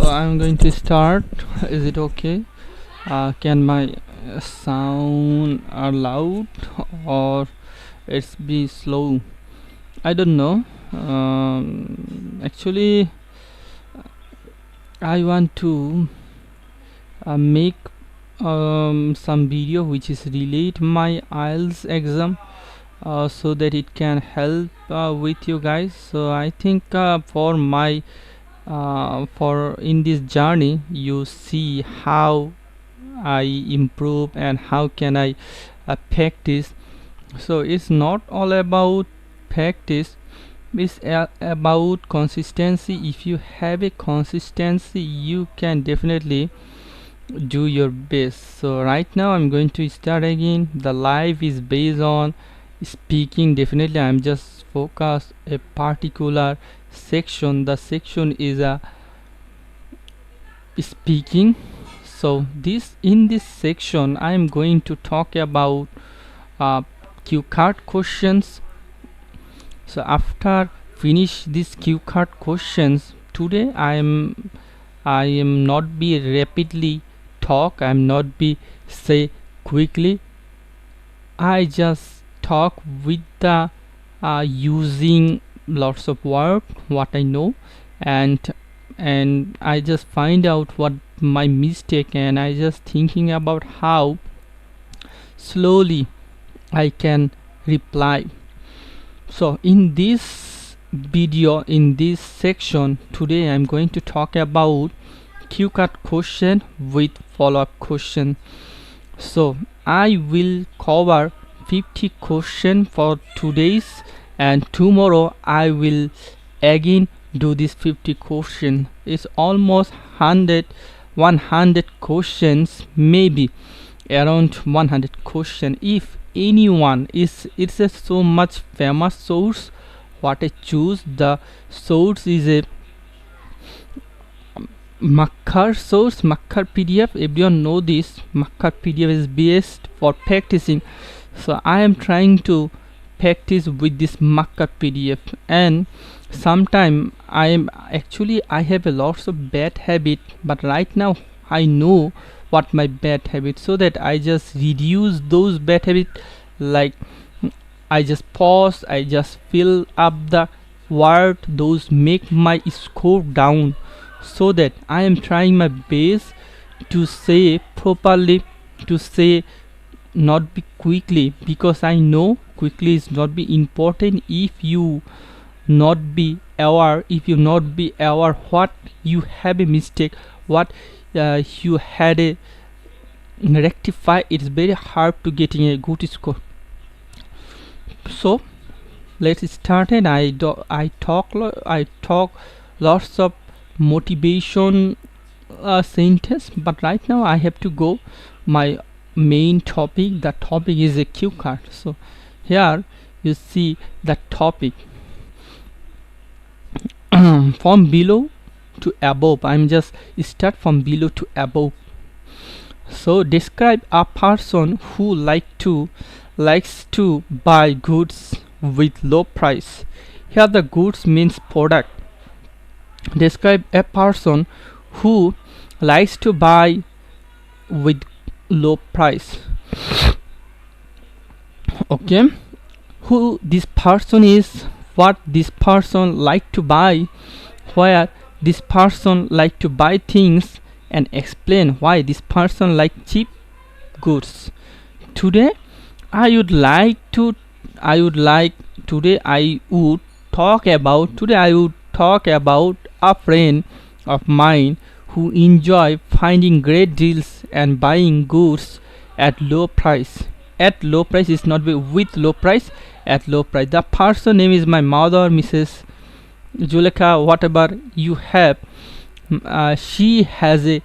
I'm going to start. Is it okay? Can my sound are loud or it's be slow? I don't know. Actually, I want to make some video which is relate my IELTS exam, so that it can help with you guys. So I think for my for in this journey you see how I improve and how can I practice. So it's not all about practice, it's about consistency. If you have a consistency, you can definitely do your best. So right now I'm going to start again. The live is based on speaking. Definitely I'm just focus a particular section. The section is a speaking. So in this section I am going to talk about cue card questions. So after finish this cue card questions, today I am not be rapidly talk, I am not be say quickly. I just talk with the using lots of word what I know, and I just find out what my mistake, and I just thinking about how slowly I can reply. So in this video, in this section today, I'm going to talk about cue card question with follow-up question. So I will cover 50 question for today's, and tomorrow I will again do this 50 question. It's almost 100 questions, maybe around 100 question. If anyone is, it's a so much famous source what I choose. The source is a Makkar source, Makkar PDF. Everyone know this. Makkar PDF is best for practicing. So I am trying to practice with this Makkar PDF, and sometime I have a lots of bad habit, but right now I know what my bad habit, so that I just reduce those bad habit. Like I just pause, I just fill up the word, those make my score down, so that I am trying my best to say properly, to say not be quickly, because I know quickly is not be important. If you not be aware, what you have a mistake, what you had a rectify, it's very hard to getting a good score. So let's start. And I talk lots of motivation sentence, but right now I have to go my main topic. The topic is a cue card. So here you see the topic from below to above. I'm just start from below to above. So describe a person who likes to buy goods with low price. Here the goods means product. Describe a person who likes to buy with low price. Okay, who this person is, what this person like to buy, where this person like to buy things, and explain why this person like cheap goods. Today I would talk about a friend of mine who enjoy finding great deals and buying goods at low price. At low price is not with low price, at low price. The person name is my mother, Mrs. Juleka, whatever you have. She has a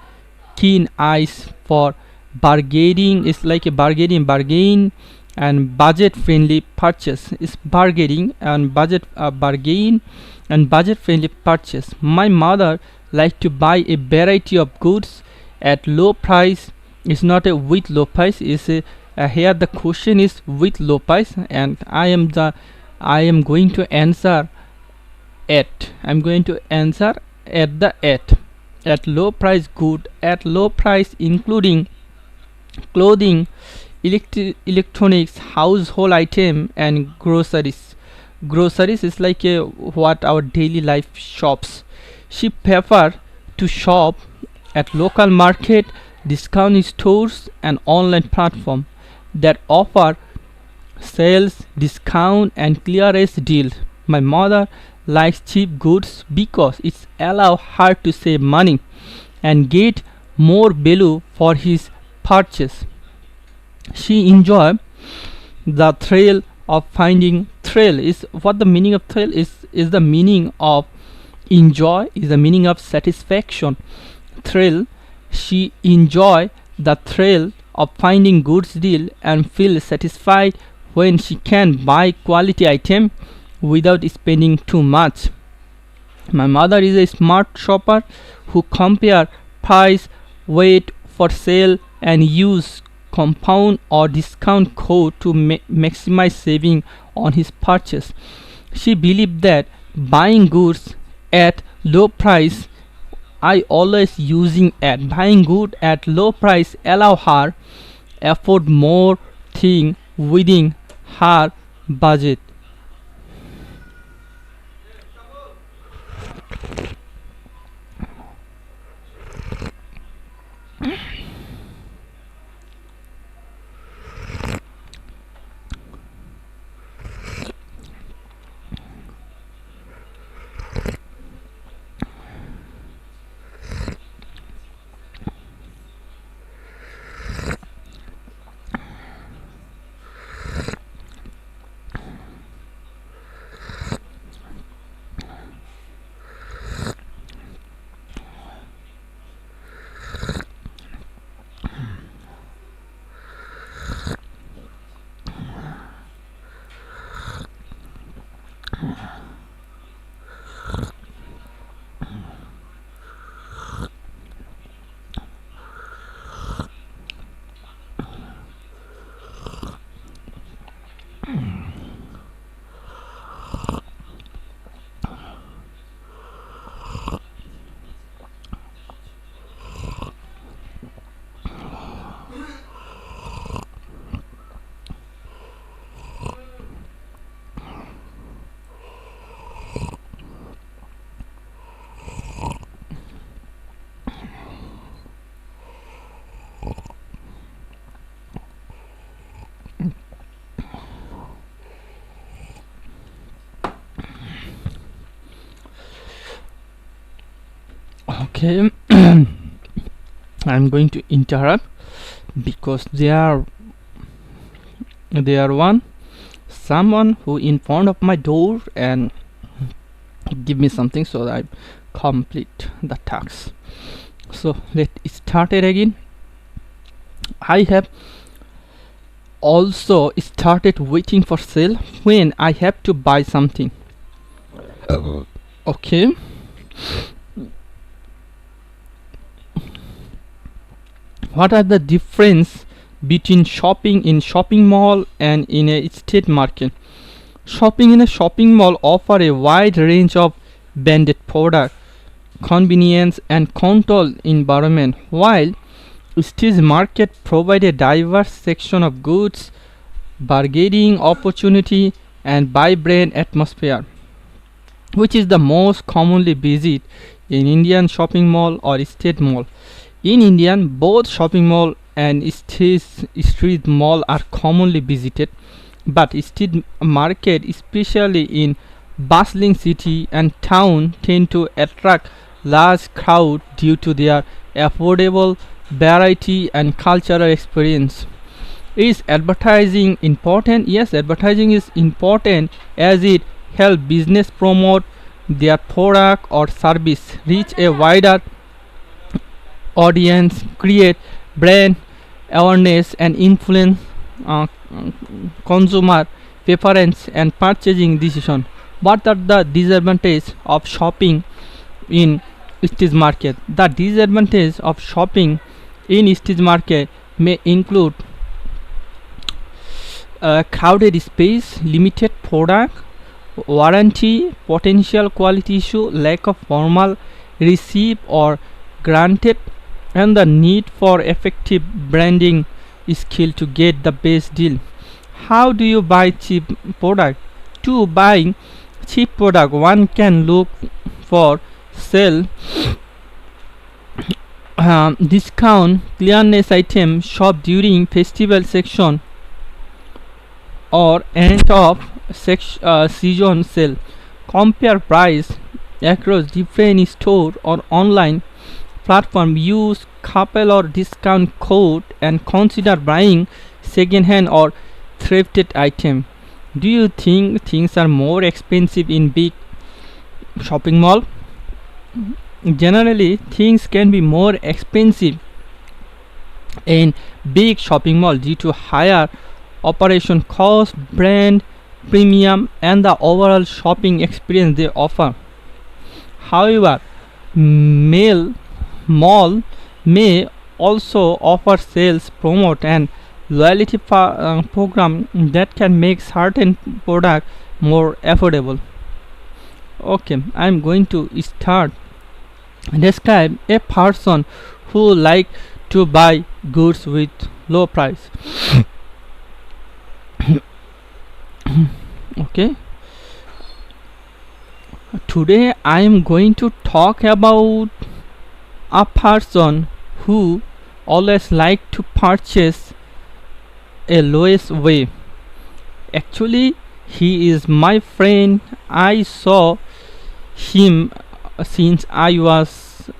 keen eyes for bargaining. It's like a bargain and budget friendly purchase. Is bargaining and budget friendly purchase. My mother like to buy a variety of goods at low price. It's not a with low price, is a here the question is with low price, and I am going to answer at the at. at low price good at low price, including clothing, electronics, household item, and groceries. Groceries is like what our daily life shops. She prefer to shop at local market, discount stores, and online platform that offer sales, discount, and clearance deals. My mother likes cheap goods because it allows her to save money and get more value for his purchase. She enjoys the thrill of finding. Thrill is what the meaning of thrill is the meaning of enjoy, is the meaning of satisfaction. Thrill. She enjoy the thrill of finding goods deal and feel satisfied when she can buy quality item without spending too much. My mother is a smart shopper who compare price, wait for sale, and use compound or discount code to maximize saving on his purchase. She believes that buying goods at low price, I always using at buying good at low price allow her afford more thing within her budget. Okay, I'm going to interrupt because there are someone who in front of my door and give me something so that I complete the task. So let's start it again. I have also started waiting for sale when I have to buy something. Okay. What are the difference between shopping in shopping mall and in a street market? Shopping in a shopping mall offer a wide range of branded product, convenience, and controlled environment, while street market provide a diverse section of goods, bargaining opportunity, and vibrant atmosphere. Which is the most commonly visited in Indian shopping mall or street mall? In Indian, both shopping mall and street mall are commonly visited, but street market, especially in bustling city and town, tend to attract large crowd due to their affordable variety and cultural experience. Is advertising important? Yes, advertising is important as it helps business promote their product or service, reach a wider audience, create brand awareness, and influence consumer preference and purchasing decision. What are the disadvantages of shopping in street market? The disadvantage of shopping in street market may include crowded space, limited product warranty, potential quality issue, lack of formal receipt or granted, and the need for effective branding skill to get the best deal. How do you buy cheap product? To buy cheap product, one can look for sale, discount, clearance item, shop during festival section or end of season sale. Compare price across different store or online platform. Use couple or discount code and consider buying second hand or thrifted item. Do you think things are more expensive in big shopping mall? Generally, things can be more expensive in big shopping mall due to higher operation cost, brand premium, and the overall shopping experience they offer. However, mall may also offer sales, promote, and loyalty program that can make certain product more affordable. Okay, I'm going to start. Describe a person who like to buy goods with low price. Okay, today I am going to talk about a person who always like to purchase a lowest way. Actually, he is my friend. I saw him since I was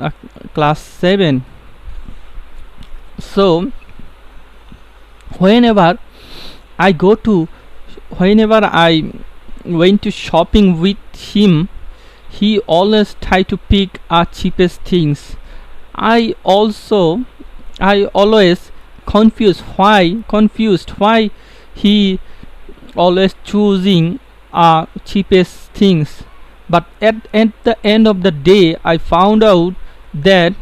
class 7. So whenever I went to shopping with him, he always try to pick our cheapest things. I always confused why he always choosing cheapest things. But at the end of the day, I found out that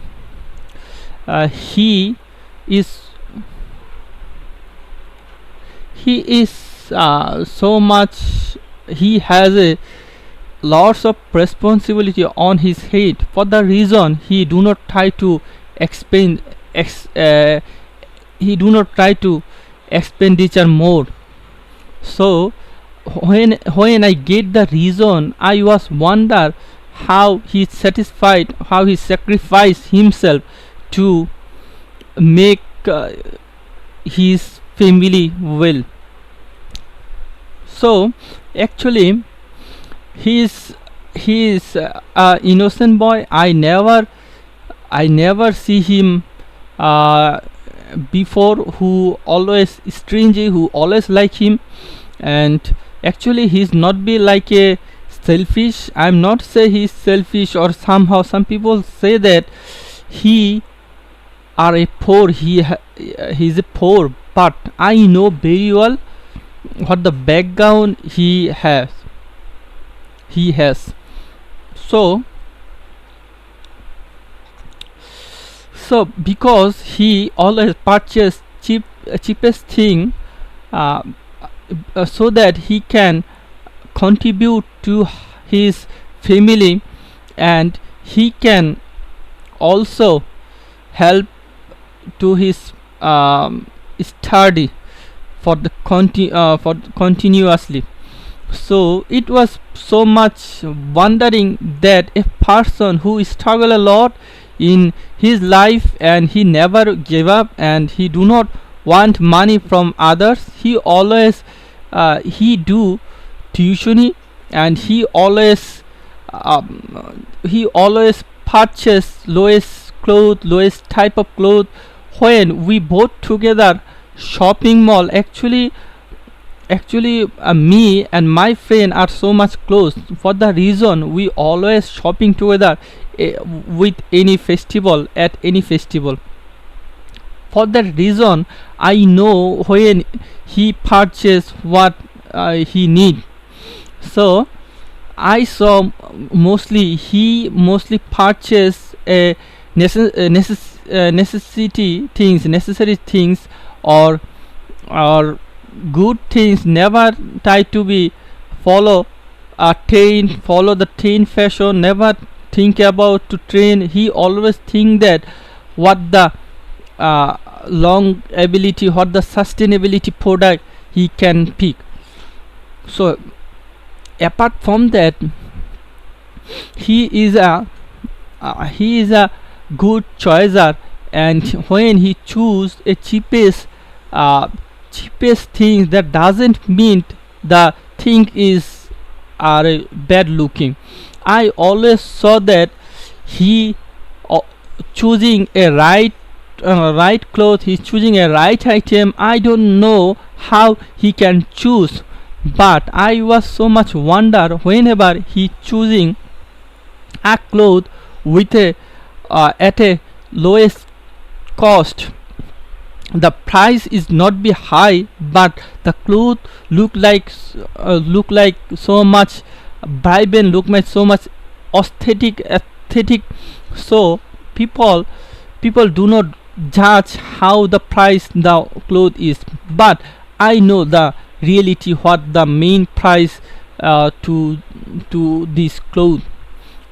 he is so much, he has a lots of responsibility on his head. For the reason he do not try to expenditure more. So when I get the reason, I was wonder how he satisfied, how he sacrificed himself to make his family well. So actually he is a innocent boy. I never see him before who always stingy, who always like him. And actually he's not be like a selfish. I'm not say he's selfish, or somehow some people say that he are a poor, he's a poor, but I know very well what the background he has. So because he always purchase cheapest thing, so that he can contribute to his family, and he can also help to his study for the continuously. So it was so much wondering that a person who struggle a lot in his life, and he never gave up, and he do not want money from others. He always he do tuition, and he always purchase lowest type of clothes. When we both together shopping mall, actually me and my friend are so much close. For the reason we always shopping together with any festival, at any festival. For that reason I know when he purchase what he need. So I saw he mostly purchase necessary things, or good things. Never try to be follow the train fashion. Never think about to train, he always think that what the long ability, what the sustainability product he can pick. So apart from that, he is a good choicer, and when he choose a cheapest thing, that doesn't mean the thing is bad looking. I always saw that he choosing a right cloth, he's choosing a right item. I don't know how he can choose, but I was so much wonder whenever he choosing a cloth with a at a lowest cost. The price is not be high, but the cloth look like so much vibrant, look like so much aesthetic. So people do not judge how the price the cloth is, but I know the reality, what the main price to this cloth.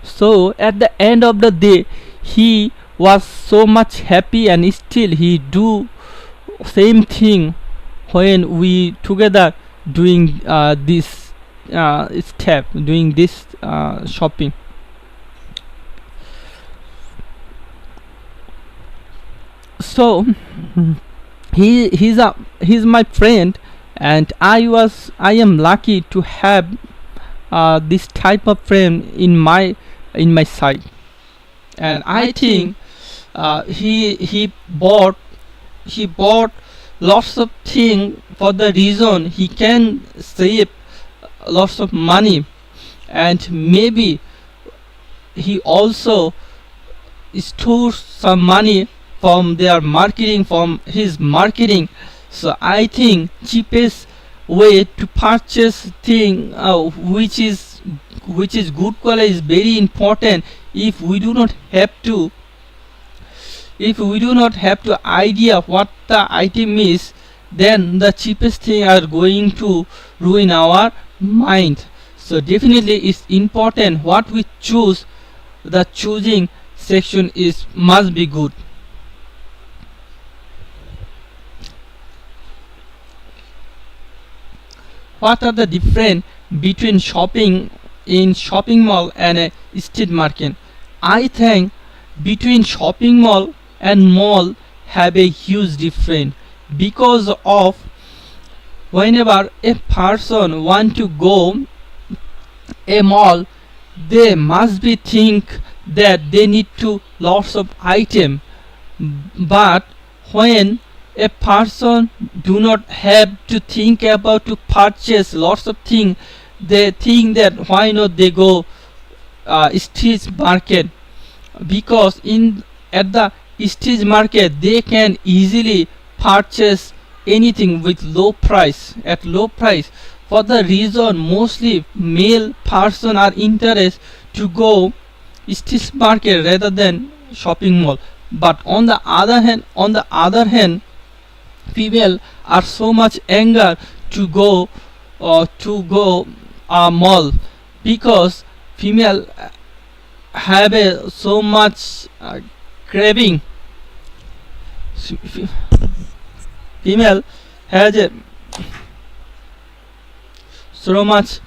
So at the end of the day, he was so much happy, and still he do same thing when we together doing this step, doing this shopping. So he's my friend, and I am lucky to have this type of friend in my side. And I think he bought lots of things for the reason he can save lots of money, and maybe he also stores some money from their marketing, from his marketing. So I think cheapest way to purchase thing which is good quality is very important. If we do not have to idea what the item is, then the cheapest thing are going to ruin our mind. So definitely it's important what we choose. The choosing section is must be good. What are the difference between shopping in shopping mall and a street market? I think between shopping mall and mall have a huge difference, because of whenever a person want to go a mall, they must be think that they need to lots of item. But when a person do not have to think about to purchase lots of things, they think that why not they go street market, because at the street market they can easily purchase anything with low price, at low price. For the reason mostly male person are interested to go street market rather than shopping mall. But on the other hand, female are so much anger to go mall, because female have a so much craving. Female has a so much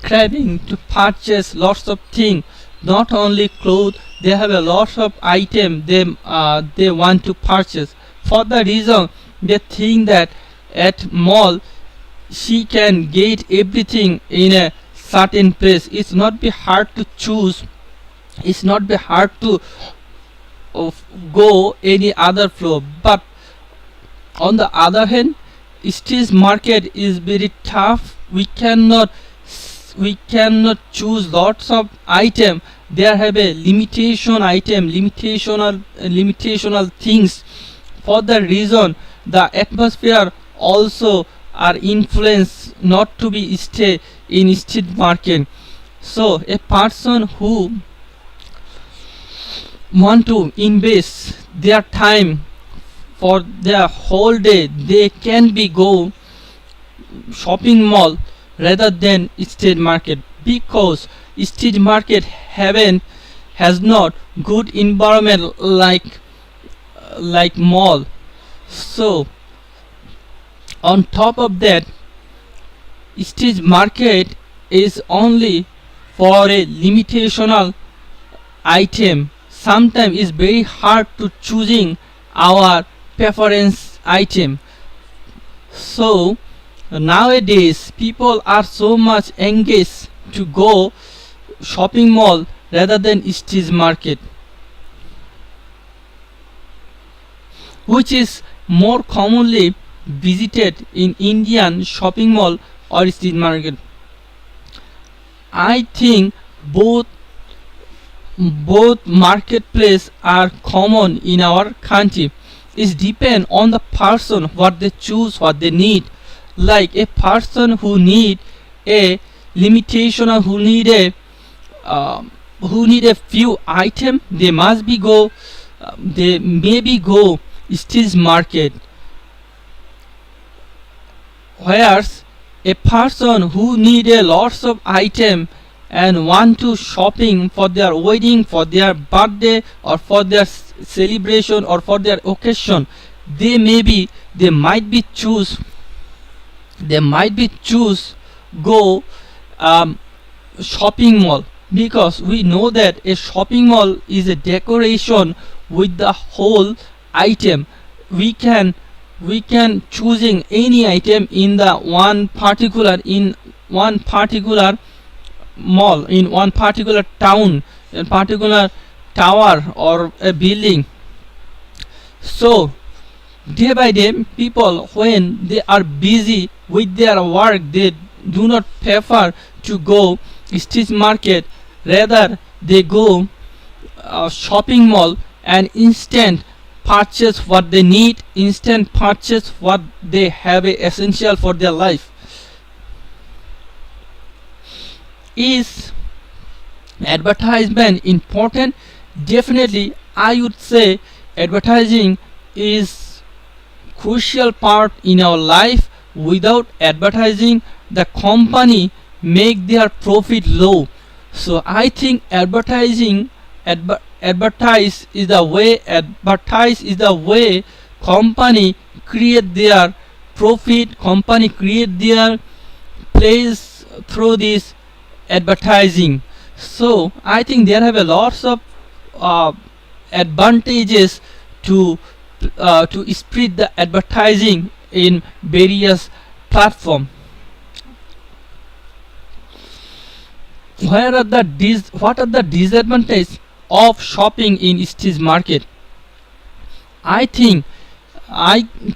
craving to purchase lots of things, not only clothes, they have a lot of item they want to purchase. For the reason they think that at mall she can get everything in a certain place. It's not be hard to choose, it's not be hard to go any other floor. But on the other hand, street market is very tough. We cannot choose lots of item. There have a limitational things. For the reason the atmosphere also are influenced not to be stay in street market. So a person who want to invest their time for their whole day, they can be go shopping mall rather than street market, because street market haven't has not good environment like mall. So on top of that, street market is only for a limitational item. Sometimes it's very hard to choosing our preference item. So nowadays people are so much engaged to go shopping mall rather than street market, which is more commonly visited in Indian shopping mall or street market. I think both marketplace are common in our country. It depends on the person what they choose, what they need. Like a person who need a limitation or who need a few item, they must be go they maybe go street market. Whereas a person who need a lots of item and want to shopping for their wedding, for their birthday, or for their celebration, or for their occasion, they might be choose go shopping mall, because we know that a shopping mall is a decoration with the whole item. We can choosing any item in the one particular mall, in one particular town, a particular tower or a building. So day by day, people, when they are busy with their work, they do not prefer to go street market, rather they go shopping mall and instant purchase what they need, instant purchase what they have essential for their life. Is advertisement important? Definitely, I would say advertising is crucial part in our life. Without advertising, the company make their profit low. So I think advertise is the way company create their profit, company create their place through this advertising. So I think there have a lots of advantages to spread the advertising in various platform. What are the disadvantages of shopping in street market? I think,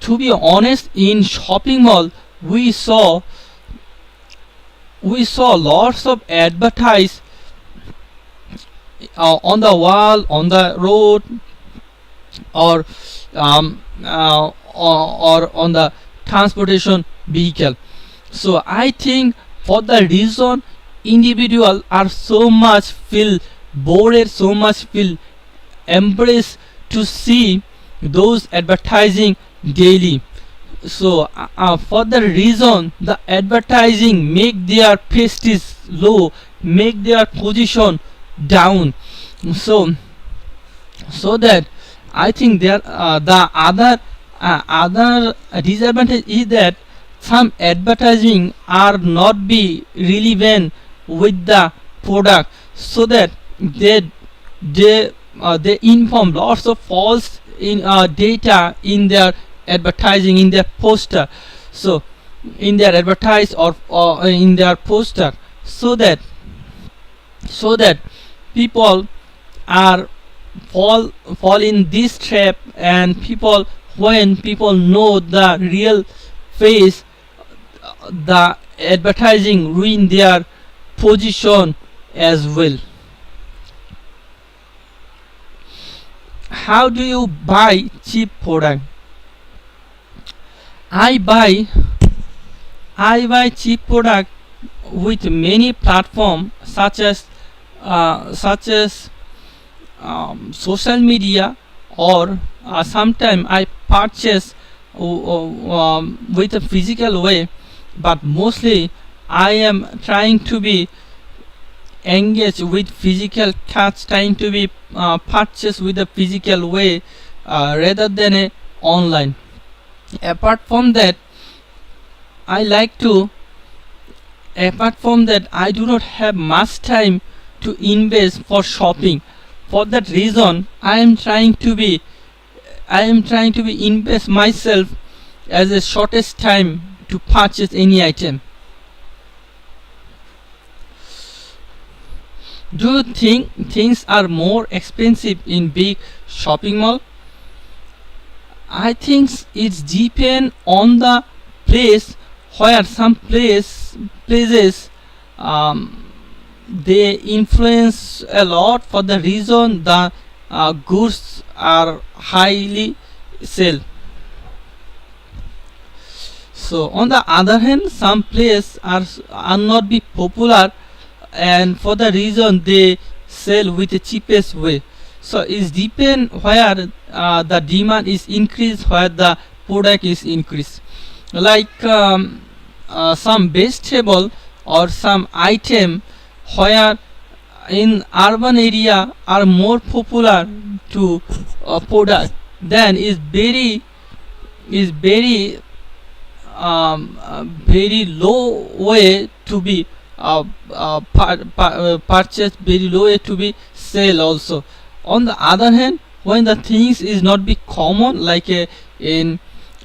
to be honest, in shopping mall we saw lots of advertise on the wall, on the road, or on the transportation vehicle. So I think for the reason individual are so much feel bored, so much feel embarrassed to see those advertising daily. So for the reason the advertising make their prestige low, make their position down. So that I think there the other disadvantage is that some advertising are not be relevant with the product, so that they inform lots of false in data in their advertising, in their poster, so in their advertise or in their poster, so that people are fall in this trap, and when people know the real face, the advertising ruin their position as well. How do you buy cheap product? I buy cheap product with many platforms, such as social media, or sometimes I purchase with a physical way, but mostly I am trying to be engage with physical touch, trying to be purchased with a physical way rather than a online. Apart from that, I like to apart from that, I do not have much time to invest for shopping. For that reason, I am trying to be invest myself as a shortest time to purchase any item. Do you think things are more expensive in big shopping mall? I think it's depend on the place, where some places they influence a lot for the reason the goods are highly sell. So on the other hand, some places are not be popular, and for the reason they sell with the cheapest way. So it depend where the demand is increased, where the product is increased. Like some vegetable or some item where in urban area are more popular to product, then is very very low way to be purchased, very low way to be sell also. On the other hand, when the things is not be common, like in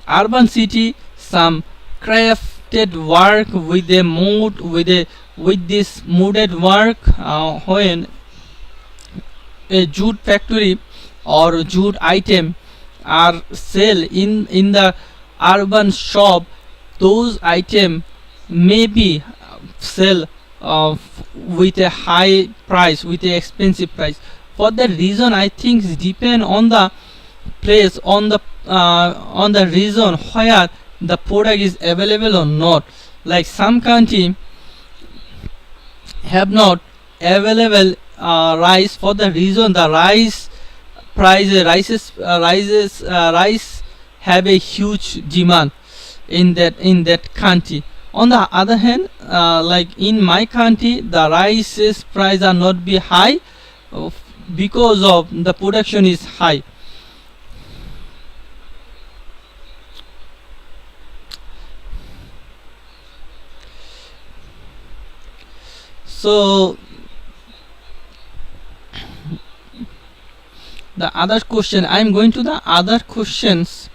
urban city, some crafted work with a mood, with this mooded work, when a jute factory or jute item are sell in the urban shop, those item may be sell with a high price, with a expensive price. For that reason, I think it depend on the place, on the region where the product is available or not. Like some country have not available rice, for the reason the rice rice have a huge demand in that country. On the other hand, like in my country, the rice's price are not be high because of the production is high. So the other question, I am going to the other questions.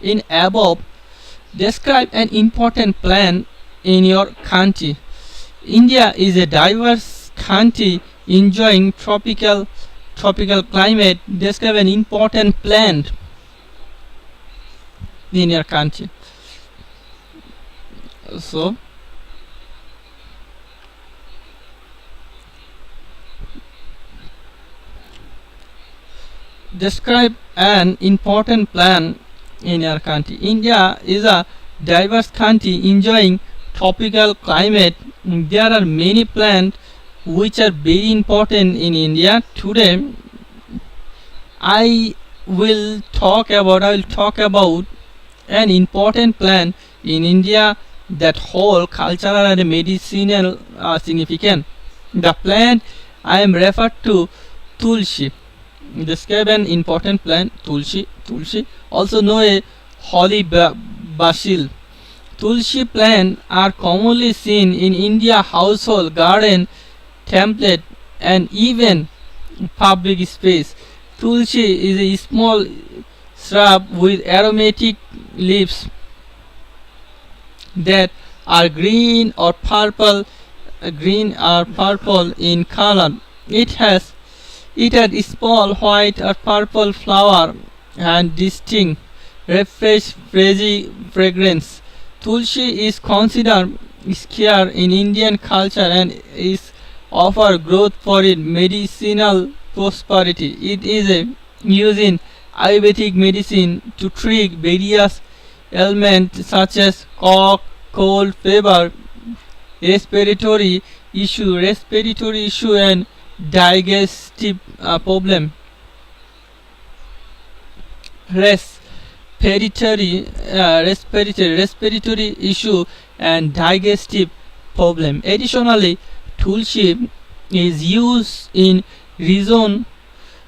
In above, describe an important plant in your country. India is a diverse country enjoying tropical climate. Describe an important plant in your country. So describe an important plant in your country. India is a diverse country enjoying tropical climate. There are many plants which are very important in India. Today I will talk about an important plant in India that hold cultural and medicinal significance. The plant I am referred to Tulsi. Describe an important plant. Tulsi, also known as holy basil. Tulsi plants are commonly seen in India household, garden, template, and even public space. Tulsi is a small shrub with aromatic leaves that are green or purple in color. It has small white or purple flower and distinct refreshing fragrance. Tulsi is considered sacred in Indian culture and is offer growth for its medicinal prosperity. It is used in Ayurvedic medicine to treat various ailments such as cough, cold, fever, respiratory issue, and digestive problem. Respiratory issue and digestive problem. Additionally, Tulsi is used in reason,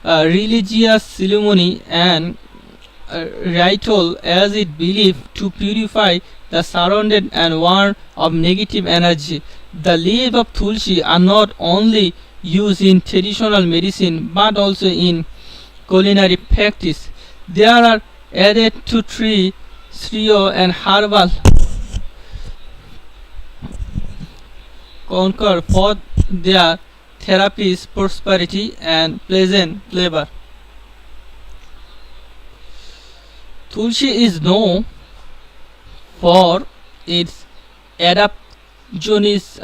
religious ceremony and ritual, as it believed to purify the surrounded and warn of negative energy. The leaves of Tulsi are not only used in traditional medicine but also in culinary practice. They are added to tree, trio and herbal conquer for their therapies, prosperity and pleasant flavor. Tulsi is known for its adaptogenous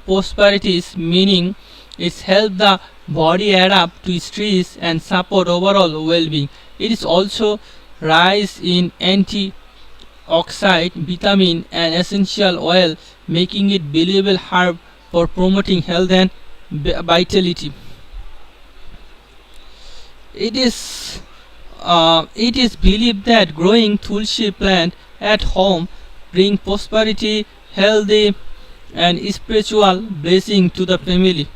properties, meaning it helps the body adapt to stress and support overall well-being. It is also rich in antioxidant, vitamin and essential oil, making it valuable herb for promoting health and vitality. It is believed that growing Tulsi plant at home bring prosperity, healthy and spiritual blessing to the family.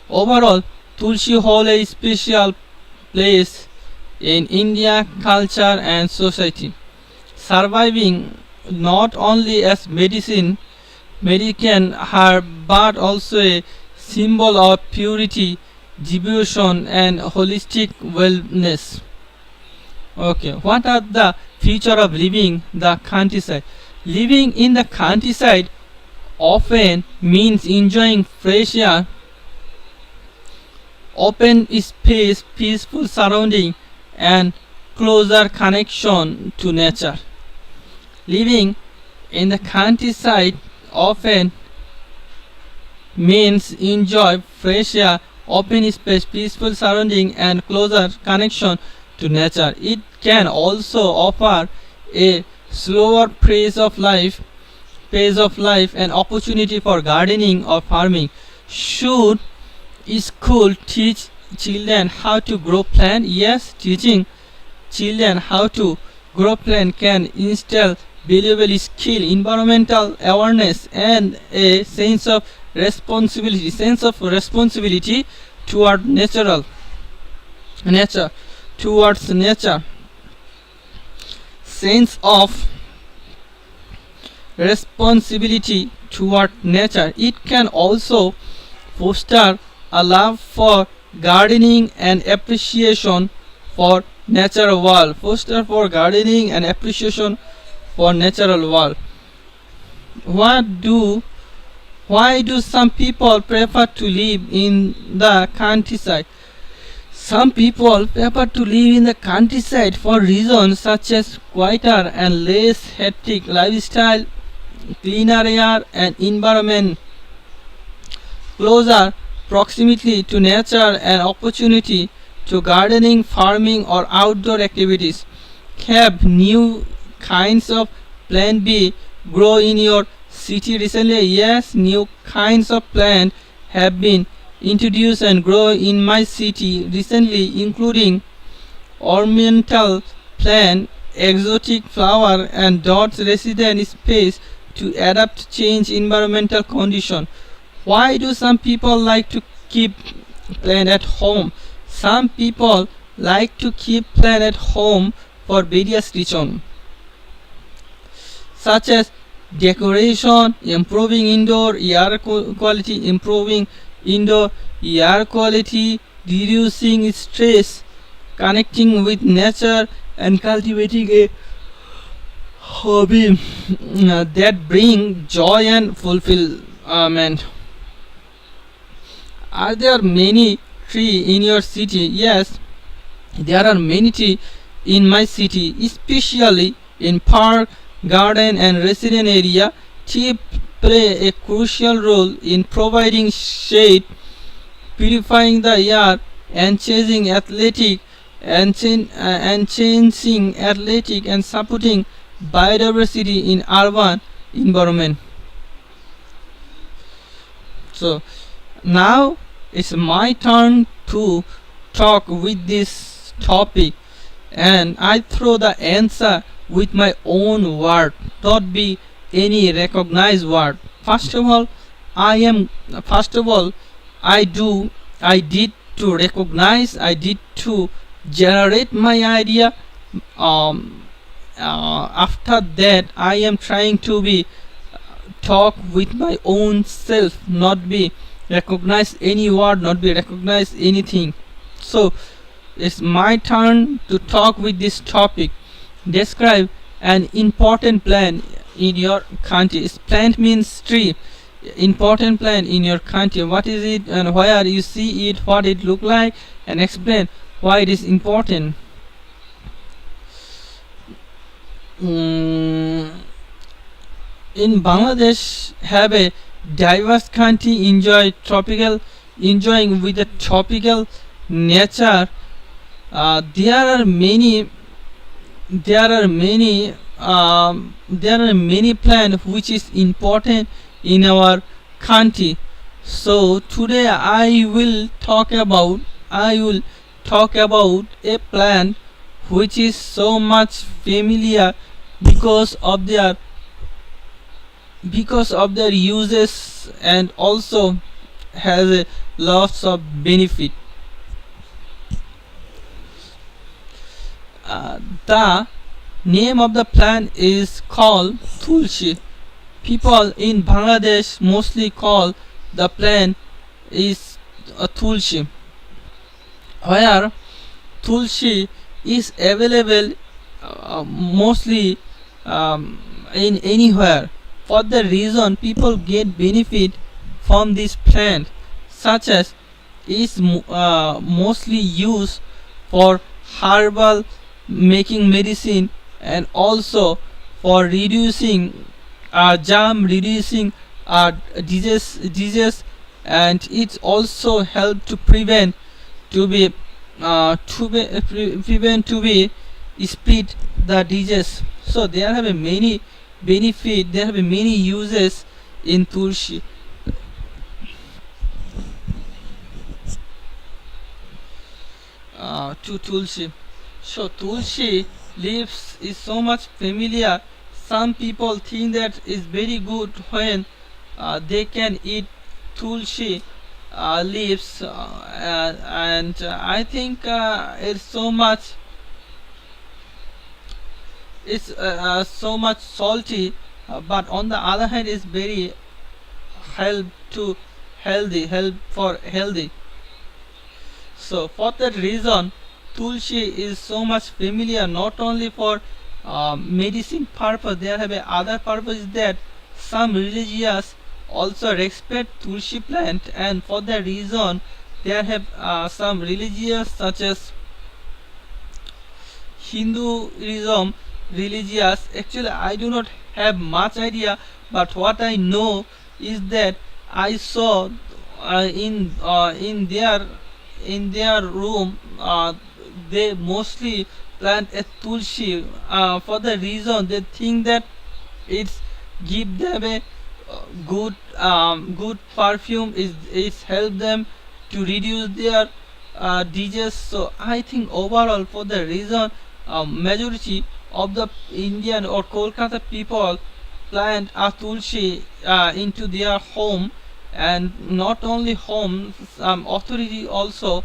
Overall, Tulsi holds a special place in India culture and society, surviving not only as medican herb but also a symbol of purity, devotion and holistic wellness. Okay, what are the features of living the countryside? Living in the countryside often means enjoying fresh air, open space, peaceful surrounding and closer connection to nature. Living in the countryside often means enjoy fresh air, open space, peaceful surrounding and closer connection to nature. It can also offer a slower pace of life and opportunity for gardening or farming. Should school teach children how to grow plant? Yes, teaching children how to grow plant can instill valuable skill, environmental awareness and a sense of responsibility toward nature. Sense of responsibility toward nature. It can also foster a love for gardening and appreciation for natural world. Why do some people prefer to live in the countryside? Some people prefer to live in the countryside for reasons such as quieter and less hectic lifestyle, cleaner air and environment, closer proximity to nature and opportunity to gardening, farming or outdoor activities. Have new kinds of plant be grow in your city recently? Yes, new kinds of plant have been introduced and grow in my city recently, including ornamental plant, exotic flower and dots resident space to adapt to change environmental condition. Why do some people like to keep plant at home? Some people like to keep plant at home for various reasons, such as decoration, improving indoor air quality, reducing stress, connecting with nature and cultivating a hobby that bring joy and fulfillment. Are there many trees in your city? Yes, there are many trees in my city, especially in park, garden and resident area. Trees play a crucial role in providing shade, purifying the air, and changing athletic and supporting biodiversity in urban environment. So now it's my turn to talk with this topic, and I throw the answer with my own word, not be any recognized word. First of all, I am, first of all, I did to recognize, I did to generate my idea. After that, I am trying to be talk with my own self, not be recognize any word, not be recognize anything. So it's my turn to talk with this topic. Describe an important plant in your country. Plant means tree. Important plant in your country. What is it and where you see it, what it look like, and explain why it is important. In Bangladesh have a diverse country enjoying with a tropical nature. There are many plants which is important in our country. So today I will talk about a plant which is so much familiar because of their uses, and also has a lots of benefit. The name of the plant is called tulsi. People in Bangladesh mostly call the plant is tulsi, where tulsi is available mostly in anywhere. For the reason people get benefit from this plant, such as is mostly used for herbal making medicine, and also for reducing germ, reducing disease, and it also help to prevent to be split the disease. So there have a many benefit, there have a many uses in tulsi. To tulsi. So tulsi leaves is so much familiar. Some people think that is very good when they can eat tulsi leaves, and I think it's so much salty, but on the other hand is very help for healthy. So for that reason, tulsi is so much familiar, not only for medicine purpose. There have a other purpose that some religious also respect tulsi plant, and for that reason there have some religious such as Hinduism religious. Actually I do not have much idea, but what I know is that I saw in their room they mostly plant a tulsi for the reason they think that it's give them a good perfume, is help them to reduce their disease. So I think overall for the reason majority of the Indian or Kolkata people plant a tulsi into their home, and not only home, some authority also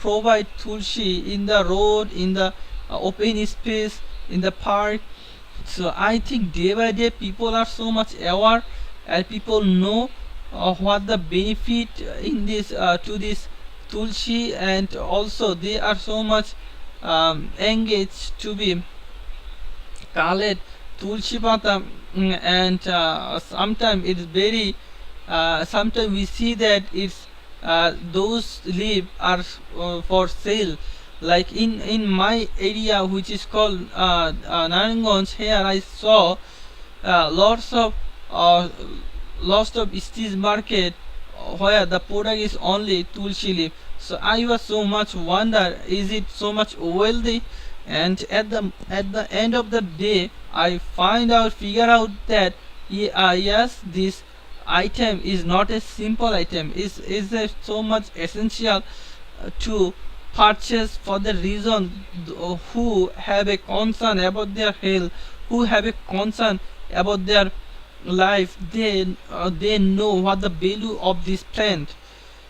provide tulsi in the road, in the open space, in the park. So I think day by day people are so much aware, and people know what the benefit in this to this tulsi, and also they are so much engaged to be collect tulsi pata. And sometimes it's very sometimes we see that it's those leaves are for sale. Like in my area, which is called Naranganj, here I saw lots of street market where the product is only tulsi leaf. So I was so much wonder, is it so much wealthy? And at the end of the day, I figure out that yes, this item is not a simple item, is so much essential to purchase, for the reason who have a concern about their health, who have a concern about their life, they know what the value of this plant.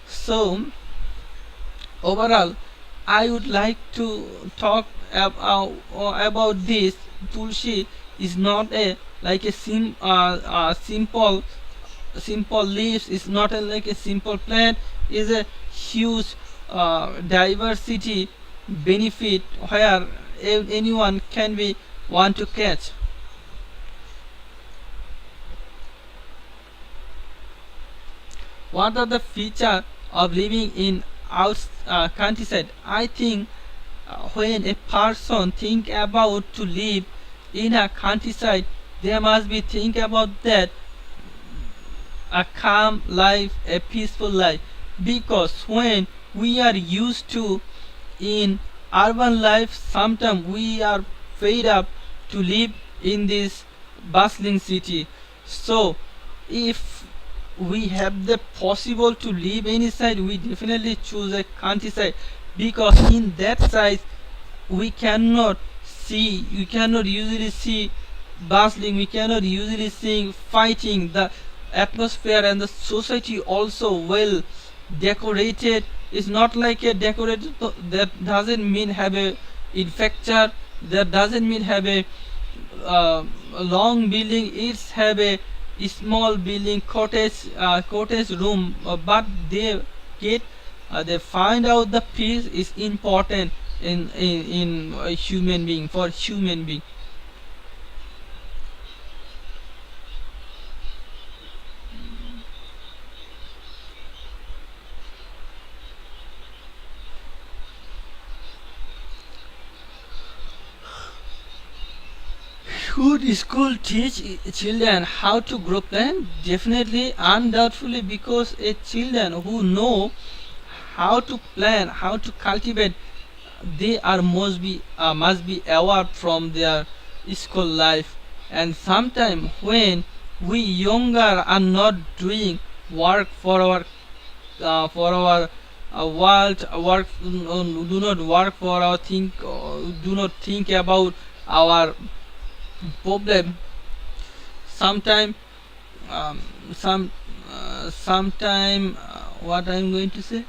So overall, I would like to talk about this. Tulsi is not a like a simple leaves. Is not like a simple plant. Is a huge diversity benefit where anyone can be want to catch. What are the features of living in countryside? I think when a person think about to live in a countryside, they must be think about that a calm life, a peaceful life. Because when we are used to in urban life, sometimes we are fed up to live in this bustling city. So if we have the possible to live any side, we definitely choose a countryside, because in that side we cannot usually see bustling, we cannot usually see fighting. The atmosphere and the society also well decorated. It's not like a decorated that doesn't mean have a infrastructure, that doesn't mean have a long building. It's have a small building, cottage room, but get they find out the peace is important in a human being, for human being. Should school teach children how to grow plant? Definitely, undoubtedly, because a children who know how to plant, how to cultivate, they are must be aware from their school life. And sometimes when we younger are not doing work for our work, do not work for our think, do not think about our problem. Sometime sometime what I'm going to say.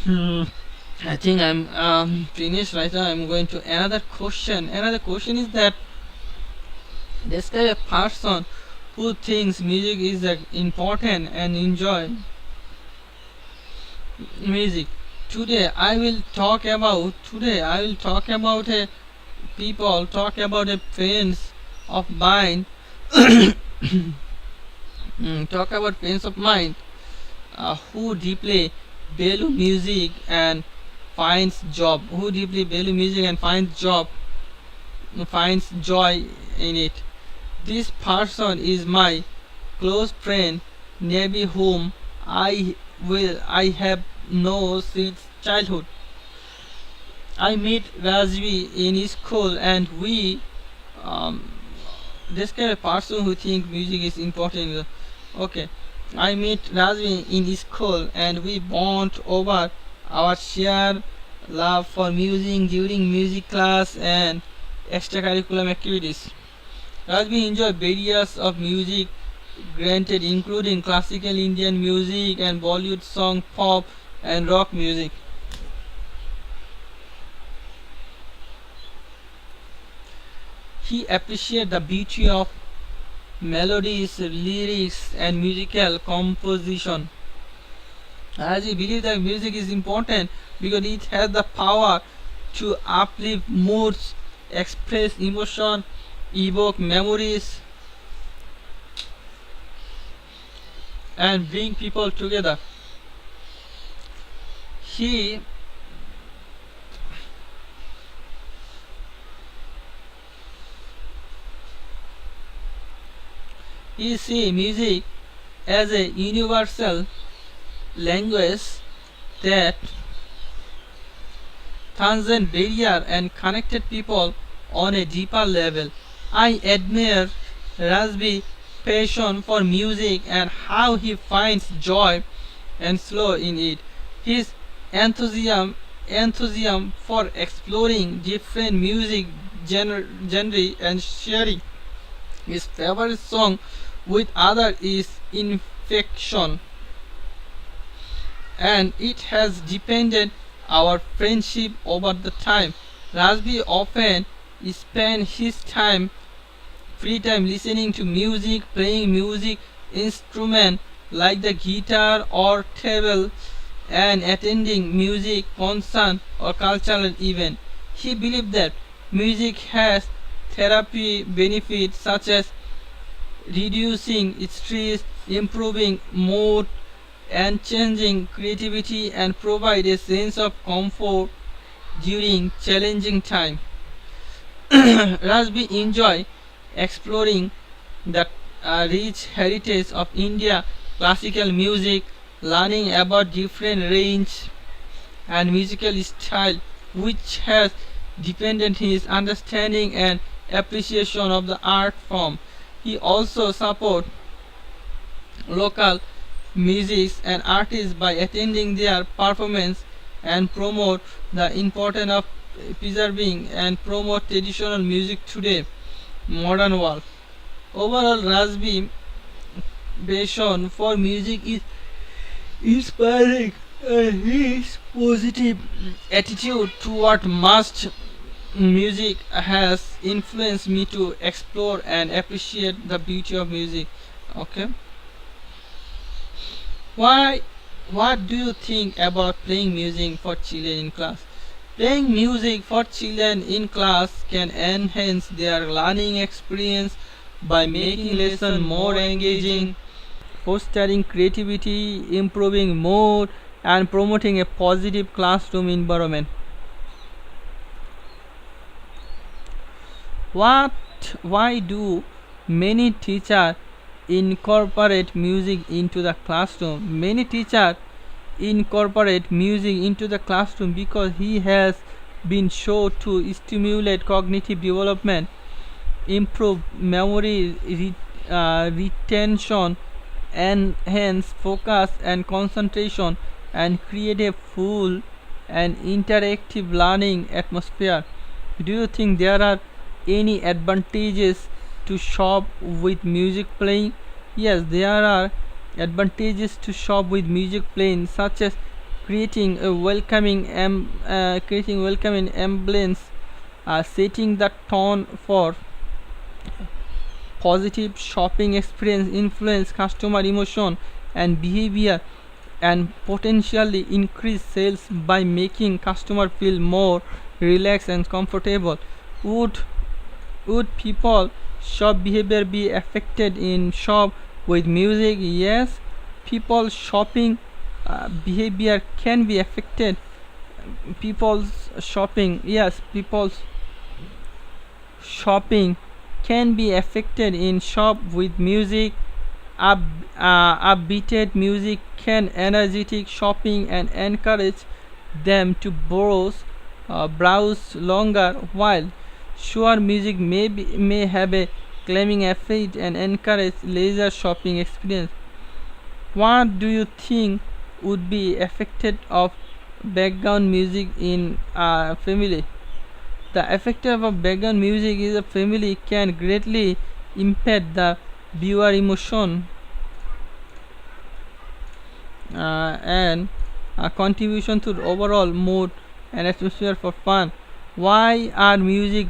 Hmm, I think I'm finished right now. I'm going to another question. Another question is that describe a person who thinks music is important and enjoy music. Today I will talk about a people, talk about a friends of mine. Talk about friends of mine who deeply value music and finds joy in it. This person is my close friend Nebi, whom I have known since childhood. I met Rajvi in school, and we this kind of person who think music is important. Okay, I met Rajvi in school, and we bond over our shared love for music during music class and extracurricular activities. Rajvi enjoyed various of music, granted including classical Indian music and Bollywood song, pop and rock music. He appreciated the beauty of melodies, lyrics, and musical composition. As he believes that music is important because it has the power to uplift moods, express emotion, evoke memories, and bring people together. He he see music as a universal language that transcends barrier and connected people on a deeper level. I admire Rasbi's passion for music and how he finds joy and flow in it. His enthusiasm for exploring different music genre and sharing his favorite song with others is infection, and it has depended our friendship over the time. Rasbi often spent his free time listening to music, playing music instrument like the guitar or table, and attending music concert or cultural event. He believed that music has therapy benefits such as reducing stress, improving mood, and changing creativity, and provide a sense of comfort during challenging time. Rasbi enjoy exploring the rich heritage of India classical music, learning about different range and musical style, which has deepened his understanding and appreciation of the art form. He also support local musicians and artists by attending their performance and promote the importance of preserving and promote traditional music today modern world. Overall, Rasbi passion for music is inspiring, and his positive attitude toward mass music has influenced me to explore and appreciate the beauty of music. Okay, why what do you think about playing music for children in class? Playing music for children in class can enhance their learning experience by making lesson more engaging, fostering creativity, improving mood, and promoting a positive classroom environment. What why do many teachers incorporate music into the classroom? Many teachers incorporate music into the classroom because he has been shown to stimulate cognitive development, improve memory retention, enhance focus and concentration, and create a full and interactive learning atmosphere. Do you think there are any advantages to shop with music playing? Yes, there are advantages to shop with music playing, such as creating welcoming ambience, setting the tone for positive shopping experience, influence customer emotion and behavior, and potentially increase sales by making customer feel more relaxed and comfortable. Would would people shop behavior be affected in shop with music? Yes, people shopping behavior can be affected. People's shopping, yes, people's shopping can be affected in shop with music. Up, Upbeated music can energetic shopping and encourage them to browse longer, while sure music may have a calming effect and encourage leisure shopping experience. What do you think would be affected of background music in a family? The effect of background music in a family can greatly impact the viewer emotion and contribution to the overall mood and atmosphere for fun. Why are movie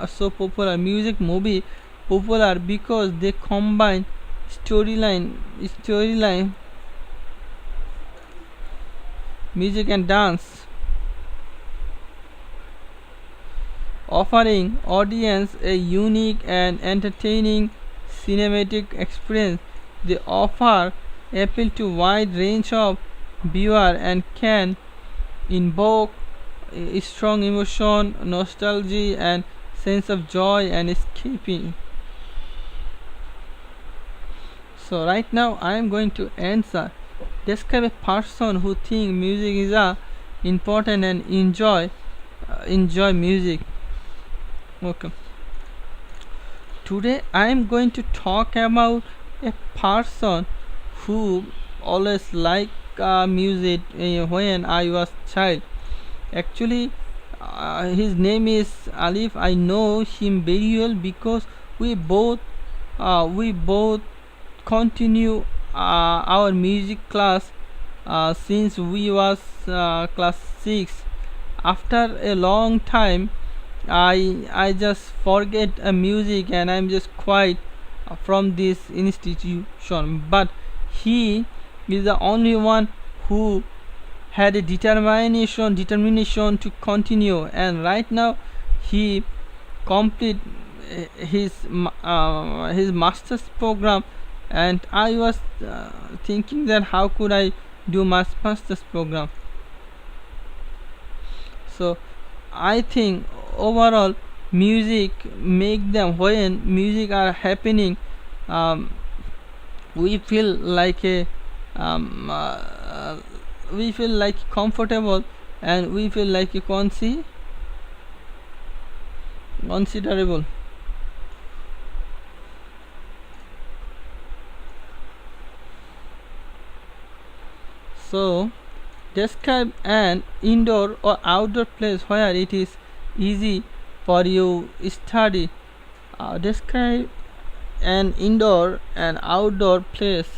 so popular? Music movie popular because they combine storyline, music and dance, offering audience a unique and entertaining cinematic experience. They offer appeal to wide range of viewer and can invoke a strong emotion, nostalgia, and sense of joy and escaping. So right now I am going to answer. Describe a person who think music is important and enjoy music. Okay. Today I am going to talk about a person who always like music when I was child. Actually, his name is Alif. I know him very well because we both continue our music class since we was class 6. After a long time, I just forget music and I'm just quiet from this institution. But he is the only one who had a determination to continue, and right now he complete his master's program. And I was thinking that how could I do my master's program. So I think overall music make them, when music are happening, um, we feel like a um, uh, we feel like comfortable, and we feel like a considerable. So describe an indoor or outdoor place where it is easy for you study. Describe an indoor and outdoor place.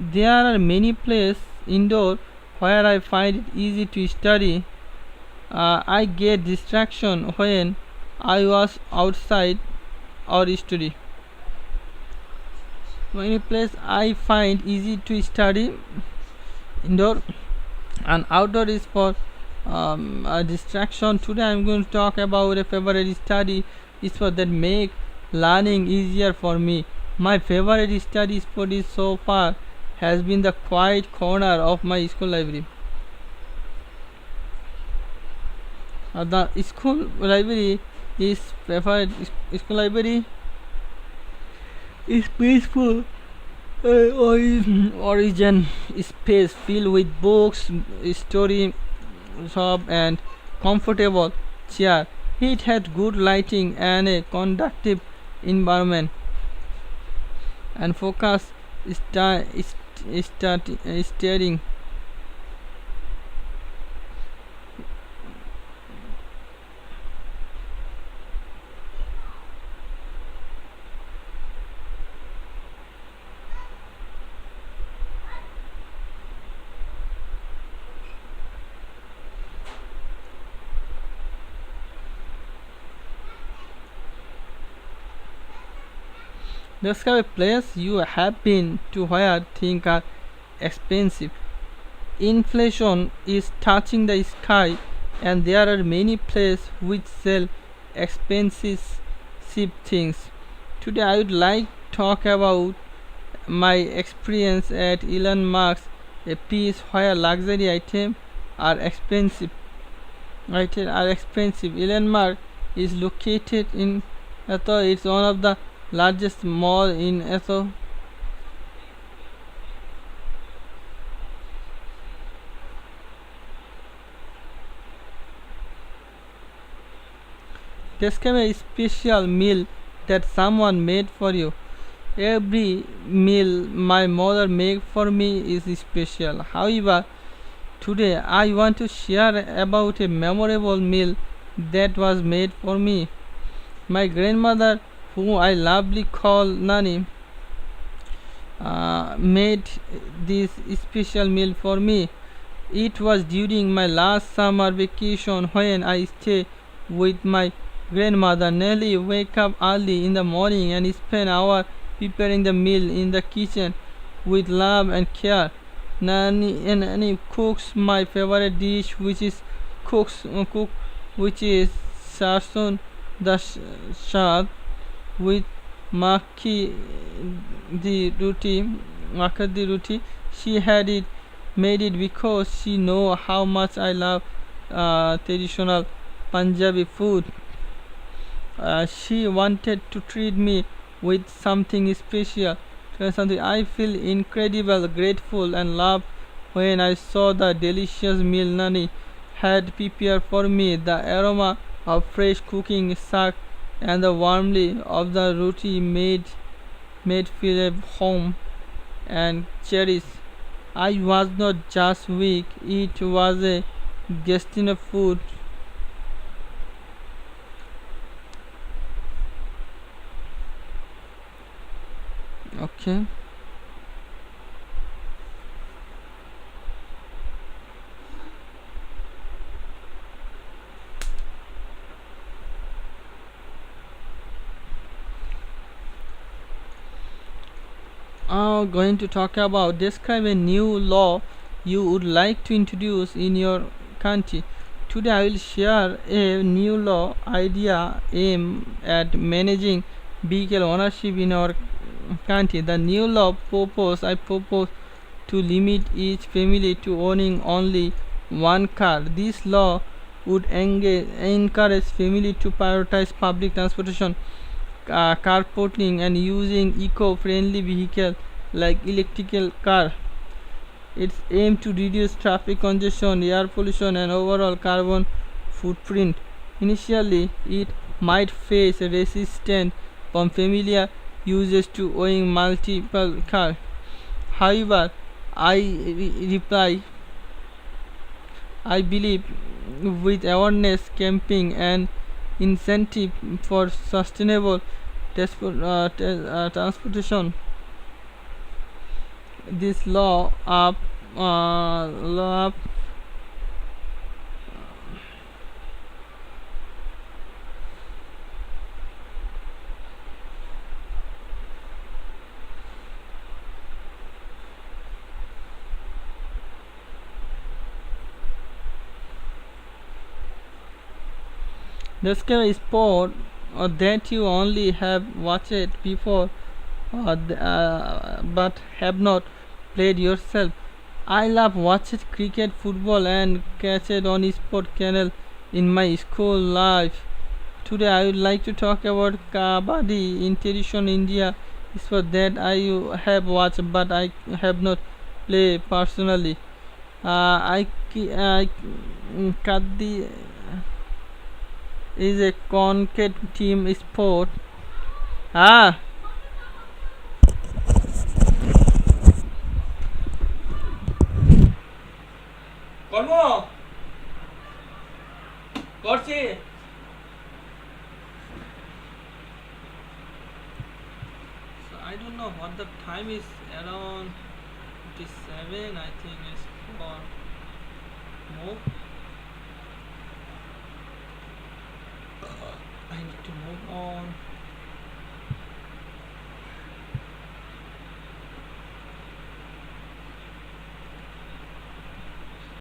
There are many places indoor where I find it easy to study. I get distraction when I was outside or study. Many places I find easy to study indoor, and outdoor is for a distraction. Today I'm going to talk about a favorite study sport that make learning easier for me. My favorite study spot is so far has been the quiet corner of my school library. The school library is favorite school library is peaceful origin space filled with books, story shop, and comfortable chair. It had good lighting and a conductive environment, and focus staring. Describe a place you have been to where things are expensive. Inflation is touching the sky, and there are many places which sell expensive things. Today I would like to talk about my experience at Elon Musk, a place where luxury items are expensive. Elon Musk is located in Eto. It's one of the largest mall in Eto. Describe a special meal that someone made for you. Every meal my mother makes for me is special. However, today I want to share about a memorable meal that was made for me. My grandmother, whom I lovely call Nani, made this special meal for me. It was during my last summer vacation when I stayed with my grandmother. Nelly wake up early in the morning and spend hours preparing the meal in the kitchen with love and care. Nani cooks my favorite dish, which is sarson da shad with makki di roti. She had it made it because she know how much I love traditional Punjabi food. She wanted to treat me with something special. I feel incredible, grateful, and loved when I saw the delicious meal Nani had prepared for me. The aroma of fresh cooking sack and the warmth of the roti made feel at home and cherished. I was not just weak; it was a guest in a food. Okay. Going to talk about describe a new law you would like to introduce in your country. Today I will share a new law idea aimed at managing vehicle ownership in our country. The new law I propose to limit each family to owning only one car. This law would encourage family to prioritize public transportation, carpooling, and using eco-friendly vehicles like electrical car. It's aimed to reduce traffic congestion, air pollution, and overall carbon footprint. Initially, it might face resistance from familiar users to owning multiple cars. However, I reply I believe with awareness campaign and incentive for sustainable transportation, this law describe sport that you only have watched before but have not played yourself. I love watching cricket, football, and catch it on sport channel in my school life. Today I would like to talk about Kabaddi in tradition India sport that I have watched but I have not played personally. Kabaddi is a concrete team sport. Ah, কর্ম করছি So I don't know what the time is, around 57. I think it's for move. I need to move on.